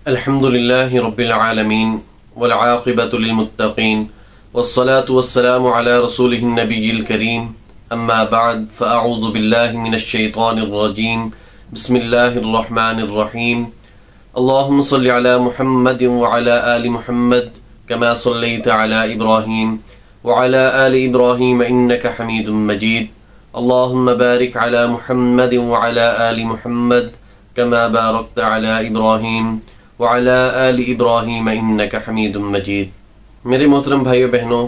الحمدللہ رب العالمین والعاقبۃ للمتقین والصلاة والسلام علی رسولہ النبی الکریم اما بعد فاعوذ باللہ من الشیطان الرجیم بسم اللہ الرحمن الرحیم اللہم صل علی محمد وعلی آل محمد کما صلیت علی ابراہیم وعلی آل ابراہیم انک حمید مجید اللہم بارک علی محمد وعلی آل محمد کما بارکت علی ابراہیم وعلى آل ابراہیم انک حمید مجید۔ میرے محترم بھائیو بہنوں،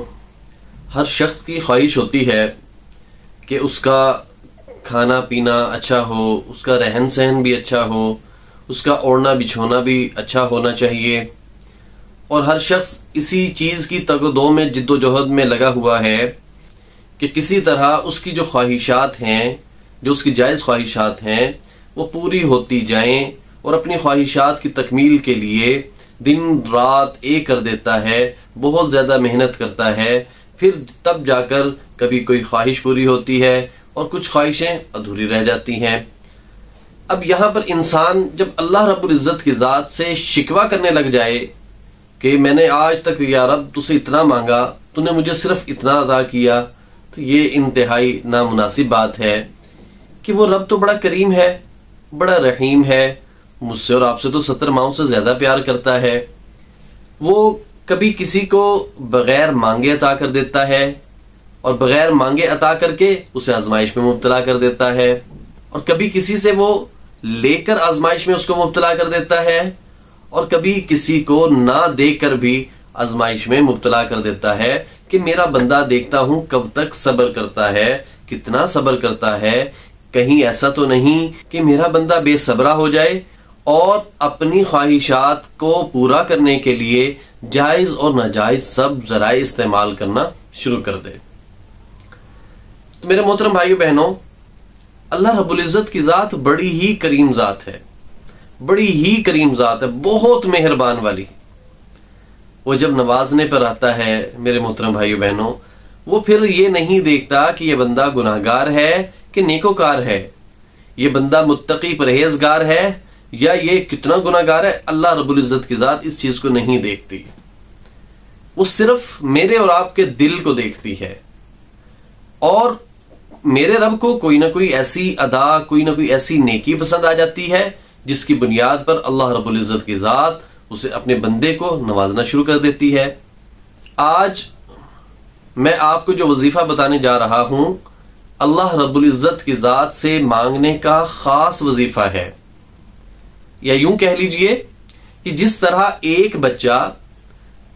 ہر شخص کی خواہش ہوتی ہے کہ اس کا کھانا پینا اچھا ہو، اس کا رہن سہن بھی اچھا ہو، اس کا اوڑھنا بچھونا بھی اچھا ہونا چاہیے، اور ہر شخص اسی چیز کی تگ و دو میں جد و جہد میں لگا ہوا ہے کہ کسی طرح اس کی جو خواہشات ہیں، جو اس کی جائز خواہشات ہیں، وہ پوری ہوتی جائیں، اور اپنی خواہشات کی تکمیل کے لیے دن رات ایک کر دیتا ہے، بہت زیادہ محنت کرتا ہے، پھر تب جا کر کبھی کوئی خواہش پوری ہوتی ہے اور کچھ خواہشیں ادھوری رہ جاتی ہیں۔ اب یہاں پر انسان جب اللہ رب العزت کی ذات سے شکوہ کرنے لگ جائے کہ میں نے آج تک یا رب تجھ سے اتنا مانگا، تو نے مجھے صرف اتنا عطا کیا، تو یہ انتہائی نامناسب بات ہے کہ وہ رب تو بڑا کریم ہے، بڑا رحیم ہے، مجھ سے اور آپ سے تو 70 ماؤں سے زیادہ پیار کرتا ہے، وہ کبھی کسی کو بغیر مانگے عطا کر دیتا ہے اور بغیر مانگے عطا کر کے اسے آزمائش میں مبتلا کر دیتا ہے، اور کبھی کسی سے وہ لے کر آزمائش میں اس کو مبتلا کر دیتا ہے، اور کبھی کسی کو نہ دے کر بھی آزمائش میں مبتلا کر دیتا ہے کہ میرا بندہ دیکھتا ہوں کب تک صبر کرتا ہے، کتنا صبر کرتا ہے، کہیں ایسا تو نہیں کہ میرا بندہ بے صبرا ہو جائے اور اپنی خواہشات کو پورا کرنے کے لیے جائز اور ناجائز سب ذرائع استعمال کرنا شروع کر دے۔ تو میرے محترم بھائیو بہنوں، اللہ رب العزت کی ذات بڑی ہی کریم ذات ہے، بڑی ہی کریم ذات ہے، بہت مہربان والی۔ وہ جب نوازنے پر آتا ہے میرے محترم بھائیو بہنوں، وہ پھر یہ نہیں دیکھتا کہ یہ بندہ گناہگار ہے کہ نیکوکار ہے، یہ بندہ متقی پرہیزگار ہے یا یہ کتنا گناہگار ہے۔ اللہ رب العزت کی ذات اس چیز کو نہیں دیکھتی، وہ صرف میرے اور آپ کے دل کو دیکھتی ہے، اور میرے رب کو کوئی نہ کوئی ایسی ادا، کوئی نہ کوئی ایسی نیکی پسند آ جاتی ہے جس کی بنیاد پر اللہ رب العزت کی ذات اسے اپنے بندے کو نوازنا شروع کر دیتی ہے۔ آج میں آپ کو جو وظیفہ بتانے جا رہا ہوں، اللہ رب العزت کی ذات سے مانگنے کا خاص وظیفہ ہے، یا یوں کہہ لیجئے کہ جس طرح ایک بچہ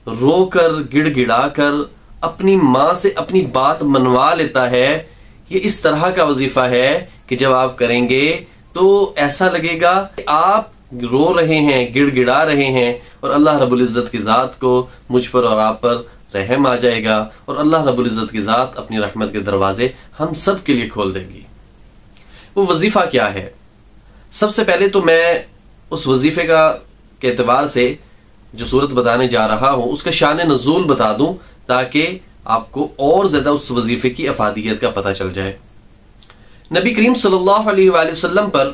رو کر گڑ گڑا کر اپنی ماں سے اپنی بات منوا لیتا ہے، یہ اس طرح کا وظیفہ ہے کہ جب آپ کریں گے تو ایسا لگے گا کہ آپ رو رہے ہیں، گڑ گڑا رہے ہیں، اور اللہ رب العزت کی ذات کو مجھ پر اور آپ پر رحم آ جائے گا، اور اللہ رب العزت کی ذات اپنی رحمت کے دروازے ہم سب کے لیے کھول دے گی۔ وہ وظیفہ کیا ہے؟ سب سے پہلے تو میں اس وظیفے کا کے اعتبار سے جو صورت بتانے جا رہا ہوں اس کا شان نزول بتا دوں تاکہ آپ کو اور زیادہ اس وظیفے کی افادیت کا پتہ چل جائے۔ نبی کریم صلی اللہ علیہ وآلہ وسلم پر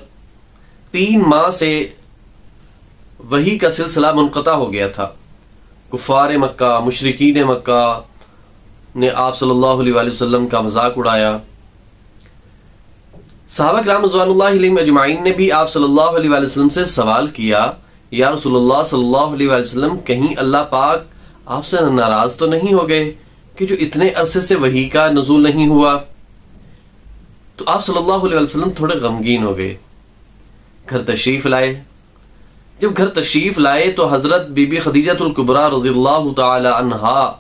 3 ماہ سے وحی کا سلسلہ منقطع ہو گیا تھا۔ کفار مکہ، مشرکین مکہ نے آپ صلی اللہ علیہ وآلہ وسلم کا مذاق اڑایا۔ صحابہ کرام رضوان اللہ علیہم اجمعین نے بھی آپ صلی اللہ علیہ وآلہ وسلم سے سوال کیا، یا رسول اللہ صلی اللہ علیہ وآلہ وسلم، کہیں اللہ پاک آپ سے ناراض تو نہیں ہو گئے کہ جو اتنے عرصے سے وحی کا نزول نہیں ہوا؟ تو آپ صلی اللہ علیہ وسلم تھوڑے غمگین ہو گئے، گھر تشریف لائے۔ جب گھر تشریف لائے تو حضرت بی بی خدیجہ الکبریٰ رضی اللہ تعالی عنہا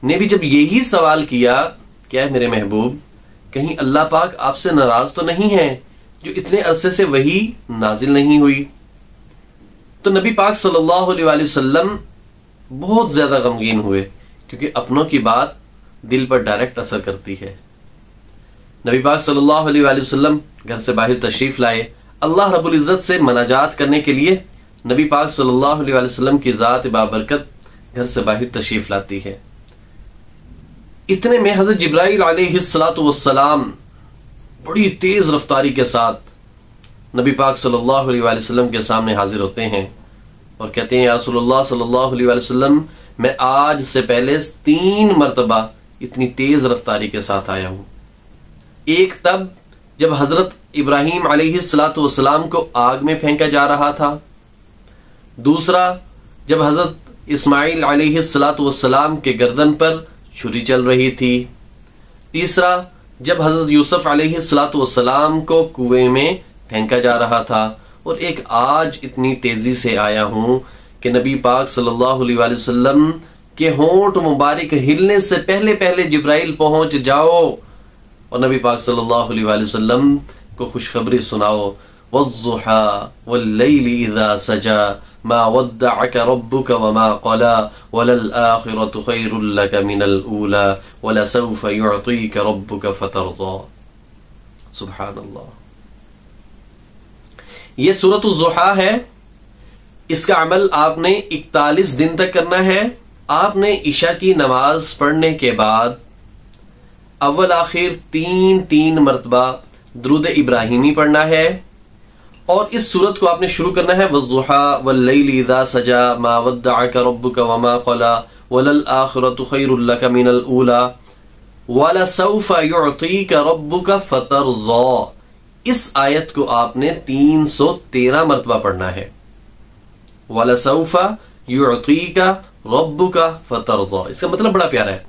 نے بھی جب یہی سوال کیا کہ اے میرے محبوب، کہیں اللہ پاک آپ سے ناراض تو نہیں ہے جو اتنے عرصے سے وحی نازل نہیں ہوئی؟ تو نبی پاک صلی اللہ علیہ وآلہ وسلم بہت زیادہ غمگین ہوئے، کیونکہ اپنوں کی بات دل پر ڈائریکٹ اثر کرتی ہے۔ نبی پاک صلی اللہ علیہ وآلہ وسلم گھر سے باہر تشریف لائے۔ اللہ رب العزت سے مناجات کرنے کے لیے نبی پاک صلی اللہ علیہ وآلہ وسلم کی ذات بابرکت گھر سے باہر تشریف لاتی ہے۔ اتنے میں حضرت جبرائیل علیہ السلام بڑی تیز رفتاری کے ساتھ نبی پاک صلی اللہ علیہ وآلہ وسلم کے سامنے حاضر ہوتے ہیں، اور کہتے ہیں یا رسول اللہ صلی اللہ علیہ وسلم میں آج سے پہلے 3 مرتبہ اتنی تیز رفتاری کے ساتھ آیا ہوں. ایک تب جب حضرت ابراہیم علیہ السلام کو آگ میں پھینکا جا رہا تھا. دوسرا جب حضرت اسماعیل علیہ السلام کے گردن پر چھری چل رہی تھی. تیسرا جب حضرت یوسف علیہ السلام کو کنویں میں پھینکا جا رہا تھا. اور ایک آج اتنی تیزی سے آیا ہوں کہ نبی پاک صلی اللہ علیہ وآلہ وسلم کے ہونٹ مبارک ہلنے سے پہلے پہلے جبرائیل پہنچ جاؤ اور نبی پاک صلی اللہ علیہ وآلہ وسلم کو خوشخبری سناؤ. والضحى واللیل اذا سجا ما ودعك ربك وما قلا وللآخرة خير لك من الأولى ولسوف يعطيك ربك فترضى. سبحان اللہ. یہ سورۃ الضحیٰ ہے. اس کا عمل آپ نے 41 دن تک کرنا ہے. آپ نے عشاء کی نماز پڑھنے کے بعد اول آخر 3 مرتبہ درود ابراہیمی پڑھنا ہے اور اس سورت کو آپ نے شروع کرنا ہے والضحیٰ واللیل اذا سجا ما ودعك ربك وما قلا وللآخرة خیر لك من الأولى ولسوف يعطيك ربك فترضى. اس آیت کو آپ نے 313 مرتبہ پڑھنا ہے. وَلَسَوْفَ يُعْطِيكَ رَبُّكَ فَتَرْضَى. اس کا مطلب بڑا پیارا ہے.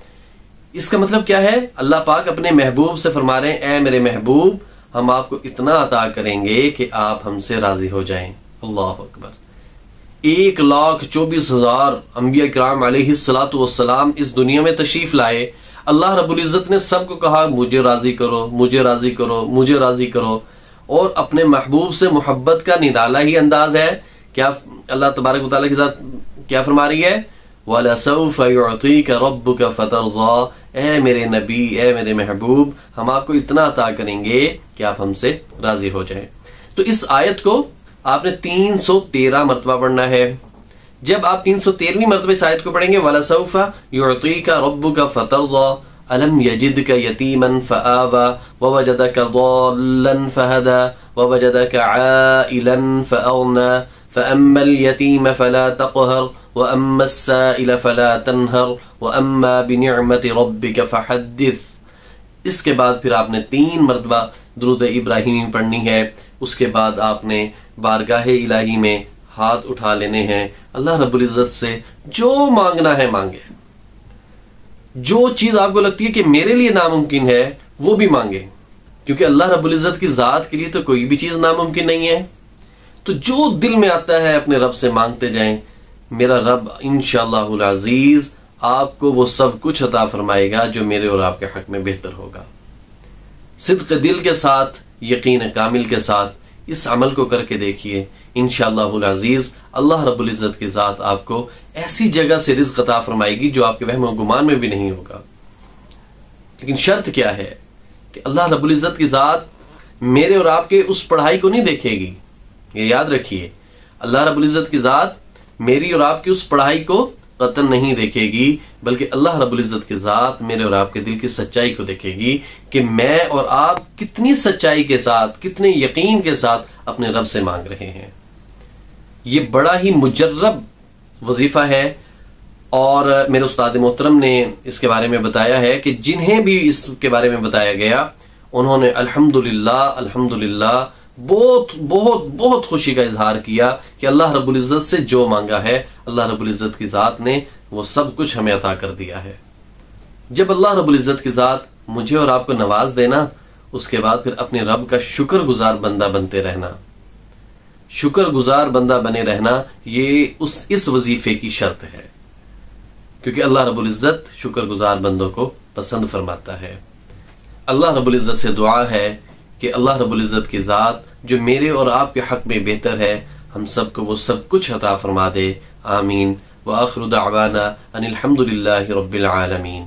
اس کا مطلب کیا ہے؟ اللہ پاک اپنے محبوب سے فرما رہے ہیں اے میرے محبوب ہم آپ کو اتنا عطا کریں گے کہ آپ ہم سے راضی ہو جائیں. اللہ اکبر. 1,24,000 انبیاء کرام علیہ السلام اس دنیا میں تشریف لائے. اللہ رب العزت نے سب کو کہا مجھے راضی کرو مجھے راضی کرو مجھے راضی کرو. اور اپنے محبوب سے محبت کا نرالا ہی انداز ہے. کیا اللہ تبارک و تعالیٰ کی ذات کیا فرما رہی ہے؟ وَلَسَوْفَ يُعْطِيكَ رَبُّكَ فَتَرْضَى. اے میرے نبی اے میرے محبوب ہم آپ کو اتنا عطا کریں گے کہ آپ ہم سے راضی ہو جائیں. تو اس آیت کو آپ نے 313 مرتبہ پڑھنا ہے. جب آپ 313ویں مرتبہ اس آیت کو پڑھیں گے وَلَسَوْفَ يُعْطِيكَ رَبُّكَ فَتَرْضَى أَلَمْ يَجِدْكَ يَتِيمًا فَآوَى وَوَجَدَكَ ضَالًّا فَهَدَى وَوَجَدَكَ عَائِلًا فَأَغْنَى فَأَمَّا الْيَتِيمَ فَلَا تَقْهَرْ وَأَمَّا السَّائِلَ فَلَا تَنْهَرْ وَأَمَّا بِنِعْمَةِ رَبِّكَ فَحَدِّثْ. اس کے بعد پھر آپ نے 3 مرتبہ درود ابراہیمی پڑھنی ہے. اس کے بعد آپ نے بارگاہ الہی میں ہاتھ اٹھا لینے ہیں. اللہ رب العزت سے جو مانگنا ہے مانگے. جو چیز آپ کو لگتی ہے کہ میرے لیے ناممکن ہے وہ بھی مانگے کیونکہ اللہ رب العزت کی ذات کے لیے تو کوئی بھی چیز ناممکن نہیں ہے. تو جو دل میں آتا ہے اپنے رب سے مانگتے جائیں. میرا رب انشاءاللہ العزیز آپ کو وہ سب کچھ عطا فرمائے گا جو میرے اور آپ کے حق میں بہتر ہوگا. صدق دل کے ساتھ یقین کامل کے ساتھ اس عمل کو کر کے دیکھیے. انشاءاللہ العزیز اللہ رب العزت کی ذات آپ کو ایسی جگہ سے رزق عطا فرمائے گی جو آپ کے وہم و گمان میں بھی نہیں ہوگا. لیکن شرط کیا ہے کہ اللہ رب العزت کی ذات میرے اور آپ کے اس پڑھائی کو نہیں دیکھے گی. یہ یاد رکھیے اللہ رب العزت کی ذات میری اور آپ کی اس پڑھائی کو قطن نہیں دیکھے گی بلکہ اللہ رب العزت کی ذات میرے اور آپ کے دل کی سچائی کو دیکھے گی کہ میں اور آپ کتنی سچائی کے ساتھ کتنے یقین کے ساتھ اپنے رب سے مانگ رہے ہیں. یہ بڑا ہی مجرب وظیفہ ہے اور میرے استاد محترم نے اس کے بارے میں بتایا ہے کہ جنہیں بھی اس کے بارے میں بتایا گیا انہوں نے الحمدللہ بہت بہت بہت خوشی کا اظہار کیا کہ اللہ رب العزت سے جو مانگا ہے اللہ رب العزت کی ذات نے وہ سب کچھ ہمیں عطا کر دیا ہے. جب اللہ رب العزت کی ذات مجھے اور آپ کو نواز دینا اس کے بعد پھر اپنے رب کا شکر گزار بندہ بنتے رہنا. شکر گزار بندہ بنے رہنا یہ اس وظیفے کی شرط ہے کیونکہ اللہ رب العزت شکر گزار بندوں کو پسند فرماتا ہے. اللہ رب العزت سے دعا ہے کہ اللہ رب العزت کی ذات جو میرے اور آپ کے حق میں بہتر ہے ہم سب کو وہ سب کچھ عطا فرما دے. آمین. وآخر دعوانا ان الحمد للہ رب العالمین.